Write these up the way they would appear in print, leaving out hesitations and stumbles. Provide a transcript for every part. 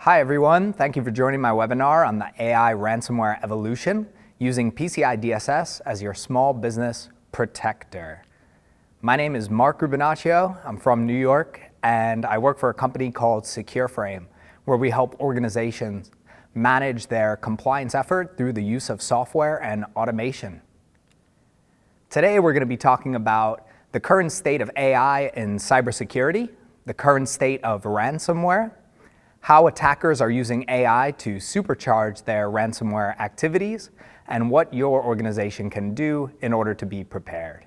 Hi everyone, thank you for joining my webinar on the AI ransomware evolution using PCI DSS as your small business protector. My name is Marc Rubbinaccio, I'm from New York, and I work for a company called Secureframe, where we help organizations manage their compliance effort through the use of software and automation. Today we're going to be talking about the current state of AI in cybersecurity, the current state of ransomware, how attackers are using AI to supercharge their ransomware activities, and what your organization can do in order to be prepared.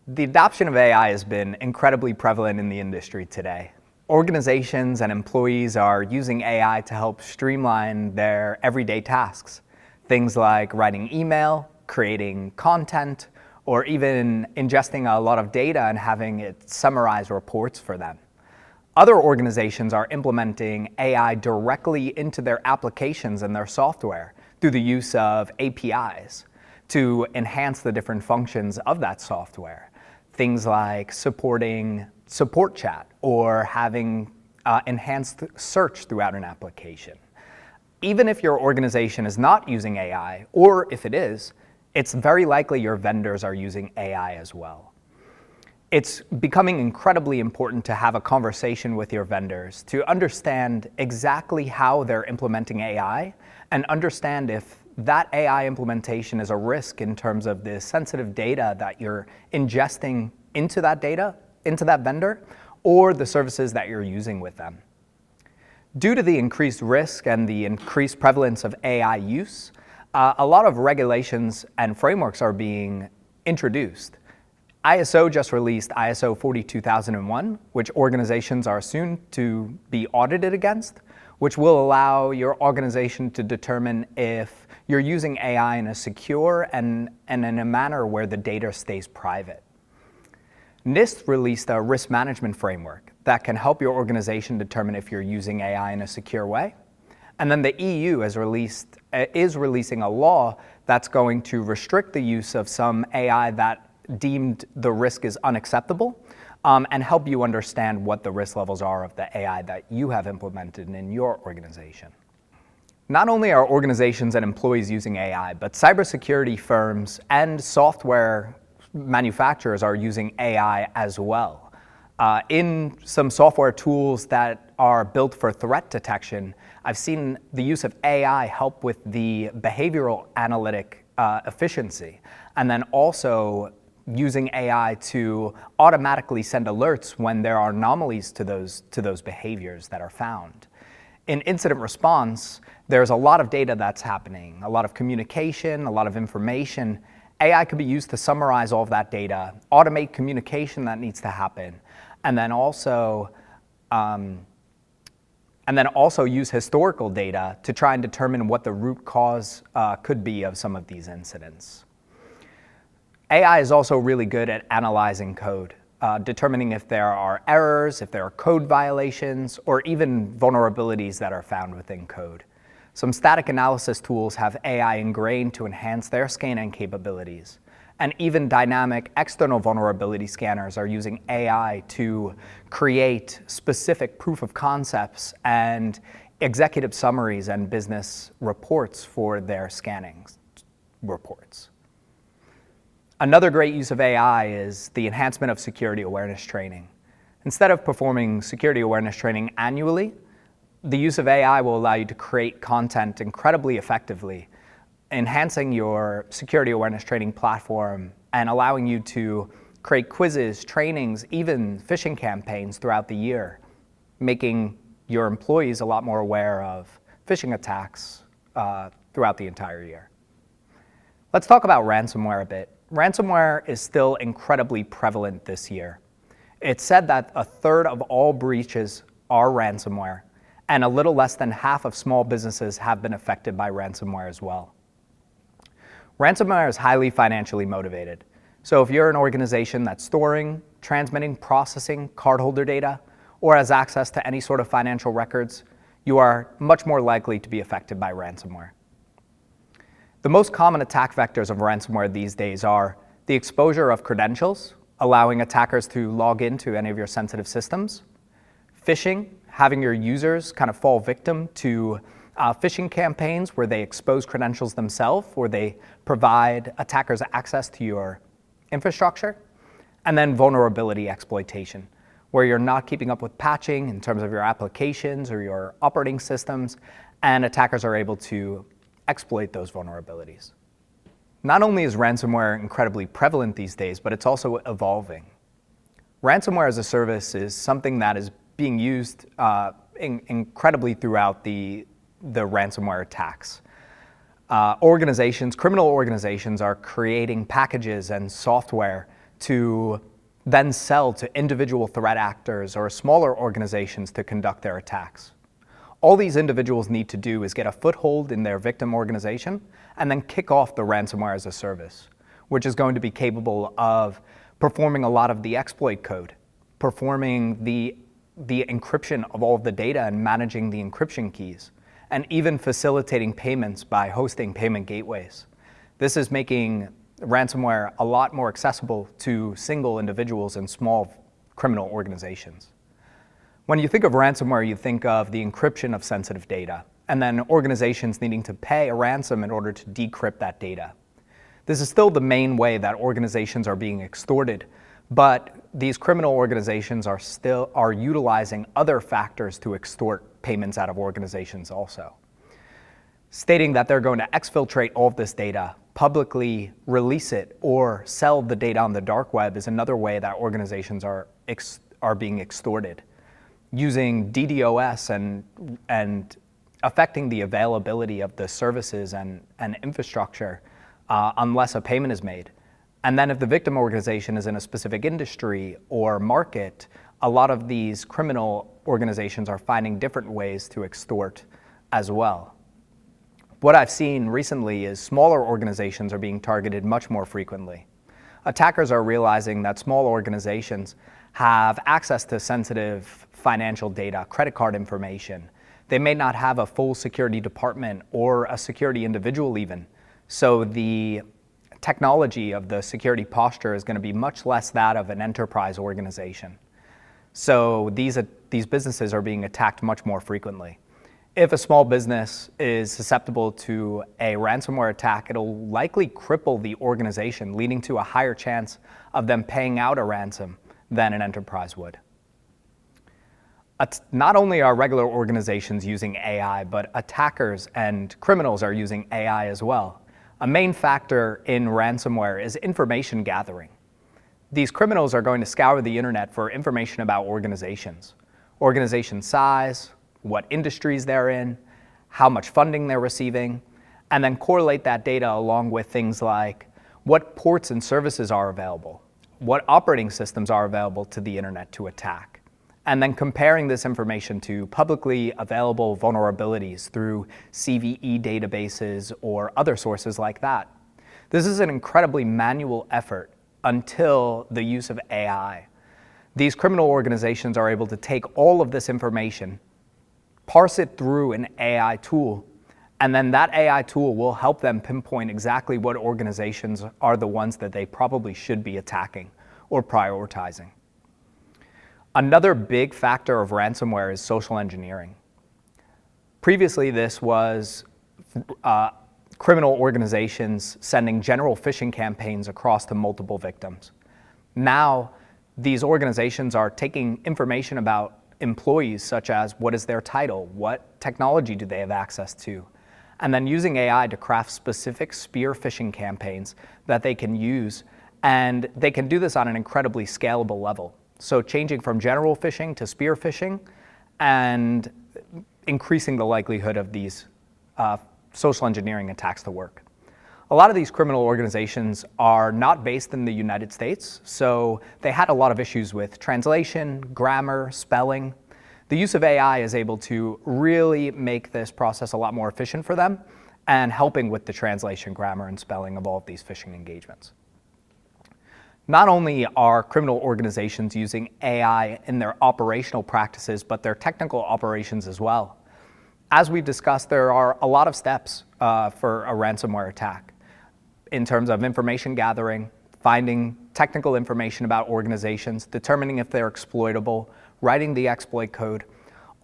The adoption of AI has been incredibly prevalent in the industry today. Organizations and employees are using AI to help streamline their everyday tasks. Things like writing email, creating content, or even ingesting a lot of data and having it summarize reports for them. Other organizations are implementing AI directly into their applications and their software through the use of APIs to enhance the different functions of that software. Things like supporting support chat or having enhanced search throughout an application. Even if your organization is not using AI, or if it is, it's very likely your vendors are using AI as well. It's becoming incredibly important to have a conversation with your vendors to understand exactly how they're implementing AI and understand if that AI implementation is a risk in terms of the sensitive data that you're ingesting into that data, into that vendor, or the services that you're using with them. Due to the increased risk and the increased prevalence of AI use, a lot of regulations and frameworks are being introduced. ISO just released ISO 42001, which organizations are soon to be audited against, which will allow your organization to determine if you're using AI in a secure and in a manner where the data stays private. NIST released a risk management framework that can help your organization determine if you're using AI in a secure way. And then the EU is releasing a law that's going to restrict the use of some AI that deemed the risk is unacceptable, and help you understand what the risk levels are of the AI that you have implemented in your organization. Not only are organizations and employees using AI, but cybersecurity firms and software manufacturers are using AI as well. In some software tools that are built for threat detection, I've seen the use of AI help with the behavioral analytic efficiency, and then also using AI to automatically send alerts when there are anomalies to those behaviors that are found. In incident response, there's a lot of data that's happening, a lot of communication, a lot of information. AI could be used to summarize all of that data, automate communication that needs to happen, and then also use historical data to try and determine what the root cause could be of some of these incidents. AI is also really good at analyzing code, determining if there are errors, if there are code violations, or even vulnerabilities that are found within code. Some static analysis tools have AI ingrained to enhance their scanning capabilities. And even dynamic external vulnerability scanners are using AI to create specific proof of concepts and executive summaries and business reports for their scanning reports. Another great use of AI is the enhancement of security awareness training. Instead of performing security awareness training annually, the use of AI will allow you to create content incredibly effectively, enhancing your security awareness training platform and allowing you to create quizzes, trainings, even phishing campaigns throughout the year, making your employees a lot more aware of phishing attacks throughout the entire year. Let's talk about ransomware a bit. Ransomware is still incredibly prevalent this year. It's said that a third of all breaches are ransomware, and a little less than half of small businesses have been affected by ransomware as well. Ransomware is highly financially motivated. So if you're an organization that's storing, transmitting, processing cardholder data, or has access to any sort of financial records, you are much more likely to be affected by ransomware. The most common attack vectors of ransomware these days are the exposure of credentials, allowing attackers to log into any of your sensitive systems, phishing, having your users kind of fall victim to phishing campaigns where they expose credentials themselves, or they provide attackers access to your infrastructure. And then vulnerability exploitation, where you're not keeping up with patching in terms of your applications or your operating systems, and attackers are able to exploit those vulnerabilities. Not only is ransomware incredibly prevalent these days, but it's also evolving. Ransomware as a service is something that is being used incredibly throughout the ransomware attacks. Criminal organizations are creating packages and software to then sell to individual threat actors or smaller organizations to conduct their attacks. All these individuals need to do is get a foothold in their victim organization and then kick off the ransomware as a service, which is going to be capable of performing a lot of the exploit code, performing the encryption of all of the data and managing the encryption keys, and even facilitating payments by hosting payment gateways. This is making ransomware a lot more accessible to single individuals and small criminal organizations. When you think of ransomware, you think of the encryption of sensitive data, and then organizations needing to pay a ransom in order to decrypt that data. This is still the main way that organizations are being extorted, but these criminal organizations are utilizing other factors to extort payments out of organizations also. Stating that they're going to exfiltrate all of this data, publicly release it, or sell the data on the dark web is another way that organizations are being extorted, using DDoS and affecting the availability of the services and infrastructure unless a payment is made. And then if the victim organization is in a specific industry or market, a lot of these criminal organizations are finding different ways to extort as well. What I've seen recently is smaller organizations are being targeted much more frequently. Attackers are realizing that small organizations have access to sensitive financial data, credit card information. They may not have a full security department or a security individual even. So the technology of the security posture is going to be much less that of an enterprise organization. So these businesses are being attacked much more frequently. If a small business is susceptible to a ransomware attack, it'll likely cripple the organization, leading to a higher chance of them paying out a ransom than an enterprise would. Not only are regular organizations using AI, but attackers and criminals are using AI as well. A main factor in ransomware is information gathering. These criminals are going to scour the internet for information about organizations, organization size, what industries they're in, how much funding they're receiving, and then correlate that data along with things like what ports and services are available, what operating systems are available to the internet to attack, and then comparing this information to publicly available vulnerabilities through CVE databases or other sources like that. This is an incredibly manual effort until the use of AI. These criminal organizations are able to take all of this information, parse it through an AI tool, and then that AI tool will help them pinpoint exactly what organizations are the ones that they probably should be attacking or prioritizing. Another big factor of ransomware is social engineering. Previously, this was criminal organizations sending general phishing campaigns across to multiple victims. Now, these organizations are taking information about employees, such as what is their title, what technology do they have access to, and then using AI to craft specific spear phishing campaigns that they can use, and they can do this on an incredibly scalable level. So changing from general phishing to spear phishing and increasing the likelihood of these social engineering attacks to work. A lot of these criminal organizations are not based in the United States, so they had a lot of issues with translation, grammar, spelling. The use of AI is able to really make this process a lot more efficient for them and helping with the translation, grammar, and spelling of all of these phishing engagements. Not only are criminal organizations using AI in their operational practices, but their technical operations as well. As we've discussed, there are a lot of steps for a ransomware attack in terms of information gathering, finding technical information about organizations, determining if they're exploitable, writing the exploit code.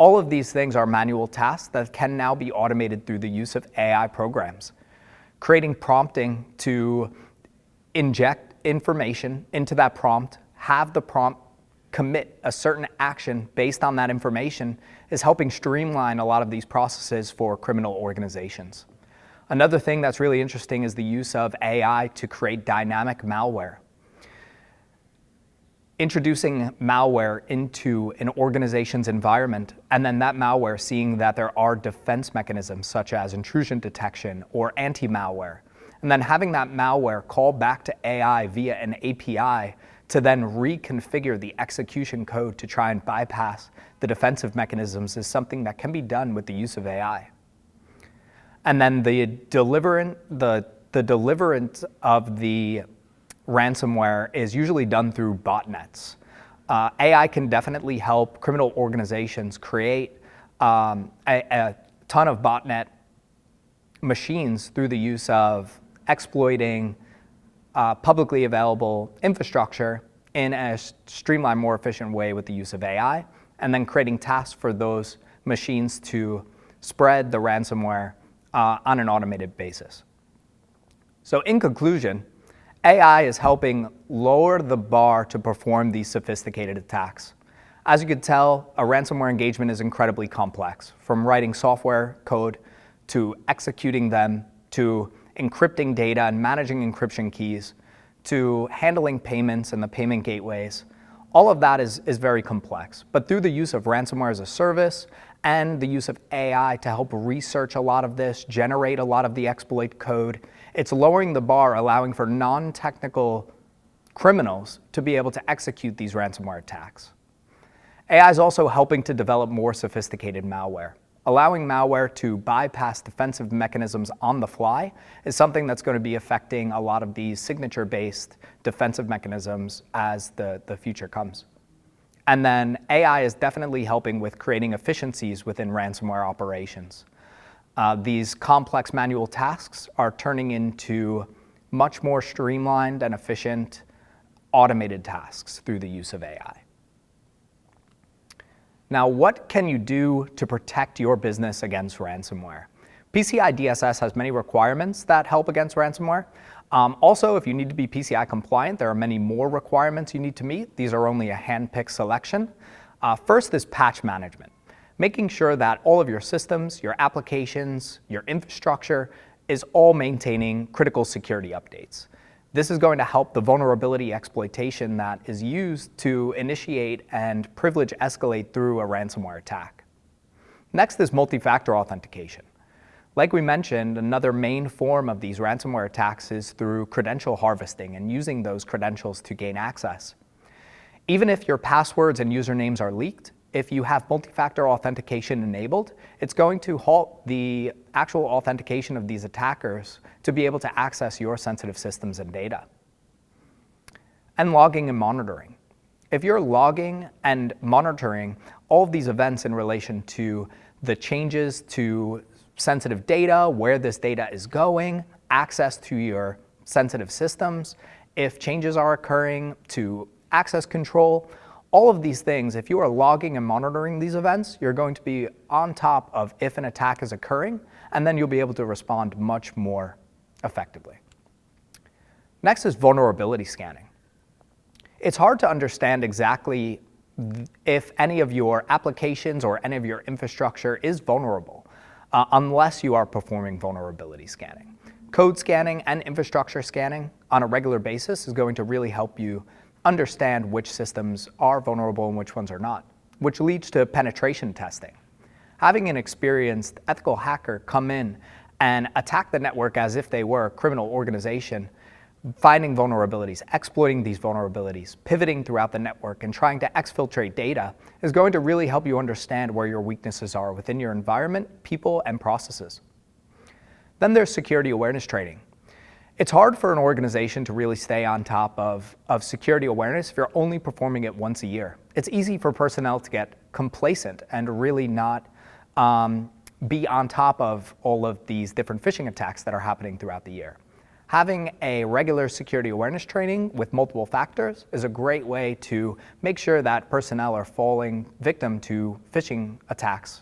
All of these things are manual tasks that can now be automated through the use of AI programs. Creating prompting to inject information into that prompt, have the prompt commit a certain action based on that information is helping streamline a lot of these processes for criminal organizations. Another thing that's really interesting is the use of AI to create dynamic malware. Introducing malware into an organization's environment, and then that malware seeing that there are defense mechanisms such as intrusion detection or anti-malware, and then having that malware call back to AI via an API to then reconfigure the execution code to try and bypass the defensive mechanisms is something that can be done with the use of AI. And then the deliverance of the ransomware is usually done through botnets. AI can definitely help criminal organizations create a ton of botnet machines through the use of exploiting publicly available infrastructure in a streamlined, more efficient way with the use of AI, and then creating tasks for those machines to spread the ransomware on an automated basis. So in conclusion, AI is helping lower the bar to perform these sophisticated attacks. As you can tell, a ransomware engagement is incredibly complex, from writing software code to executing them, to encrypting data and managing encryption keys, to handling payments and the payment gateways. All of that is very complex. But through the use of ransomware as a service and the use of AI to help research a lot of this, generate a lot of the exploit code, it's lowering the bar, allowing for non-technical criminals to be able to execute these ransomware attacks. AI is also helping to develop more sophisticated malware. Allowing malware to bypass defensive mechanisms on the fly is something that's going to be affecting a lot of these signature-based defensive mechanisms as the future comes. And then AI is definitely helping with creating efficiencies within ransomware operations. These complex manual tasks are turning into much more streamlined and efficient automated tasks through the use of AI. Now, what can you do to protect your business against ransomware? PCI DSS has many requirements that help against ransomware. Also, if you need to be PCI compliant, there are many more requirements you need to meet. These are only a hand-picked selection. First is patch management, making sure that all of your systems, your applications, your infrastructure is all maintaining critical security updates. This is going to help the vulnerability exploitation that is used to initiate and privilege escalate through a ransomware attack. Next is multi-factor authentication. Like we mentioned, another main form of these ransomware attacks is through credential harvesting and using those credentials to gain access. Even if your passwords and usernames are leaked, if you have multi-factor authentication enabled, it's going to halt the actual authentication of these attackers to be able to access your sensitive systems and data. And logging and monitoring. If you're logging and monitoring all of these events in relation to the changes to sensitive data, where this data is going, access to your sensitive systems, if changes are occurring to access control, all of these things, if you are logging and monitoring these events, you're going to be on top of if an attack is occurring, and then you'll be able to respond much more effectively. Next is vulnerability scanning. It's hard to understand exactly if any of your applications or any of your infrastructure is vulnerable unless you are performing vulnerability scanning. Code scanning and infrastructure scanning on a regular basis is going to really help you understand which systems are vulnerable and which ones are not, which leads to penetration testing. Having an experienced ethical hacker come in and attack the network as if they were a criminal organization, finding vulnerabilities, exploiting these vulnerabilities, pivoting throughout the network, and trying to exfiltrate data is going to really help you understand where your weaknesses are within your environment, people, and processes. Then there's security awareness training. It's hard for an organization to really stay on top of security awareness if you're only performing it once a year. It's easy for personnel to get complacent and really not be on top of all of these different phishing attacks that are happening throughout the year. Having a regular security awareness training with multiple factors is a great way to make sure that personnel are falling victim to phishing attacks.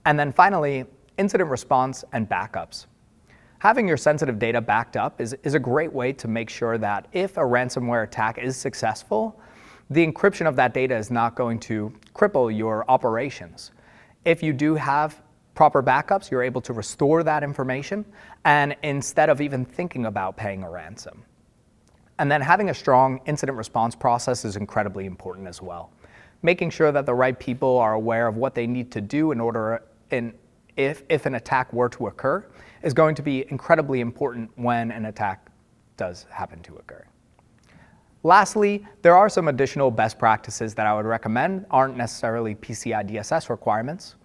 And then finally, incident response and backups. Having your sensitive data backed up is a great way to make sure that if a ransomware attack is successful, the encryption of that data is not going to cripple your operations. If you do have proper backups, you're able to restore that information, and instead of even thinking about paying a ransom. And then having a strong incident response process is incredibly important as well. Making sure that the right people are aware of what they need to do in order, if an attack were to occur, is going to be incredibly important when an attack does happen to occur. Lastly, there are some additional best practices that I would recommend, aren't necessarily PCI DSS requirements.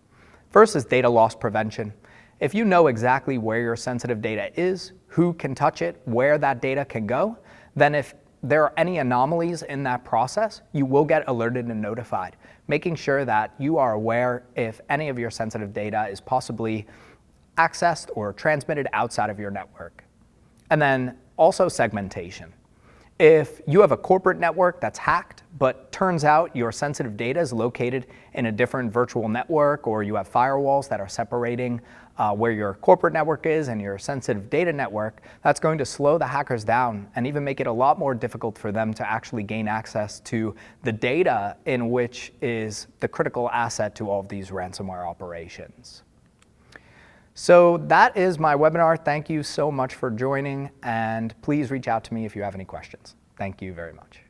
First is data loss prevention. If you know exactly where your sensitive data is, who can touch it, where that data can go, then if there are any anomalies in that process, you will get alerted and notified, making sure that you are aware if any of your sensitive data is possibly accessed or transmitted outside of your network. And then also segmentation. If you have a corporate network that's hacked, but turns out your sensitive data is located in a different virtual network, or you have firewalls that are separating where your corporate network is and your sensitive data network, that's going to slow the hackers down and even make it a lot more difficult for them to actually gain access to the data in which is the critical asset to all of these ransomware operations. So that is my webinar. Thank you so much for joining, and please reach out to me if you have any questions. Thank you very much.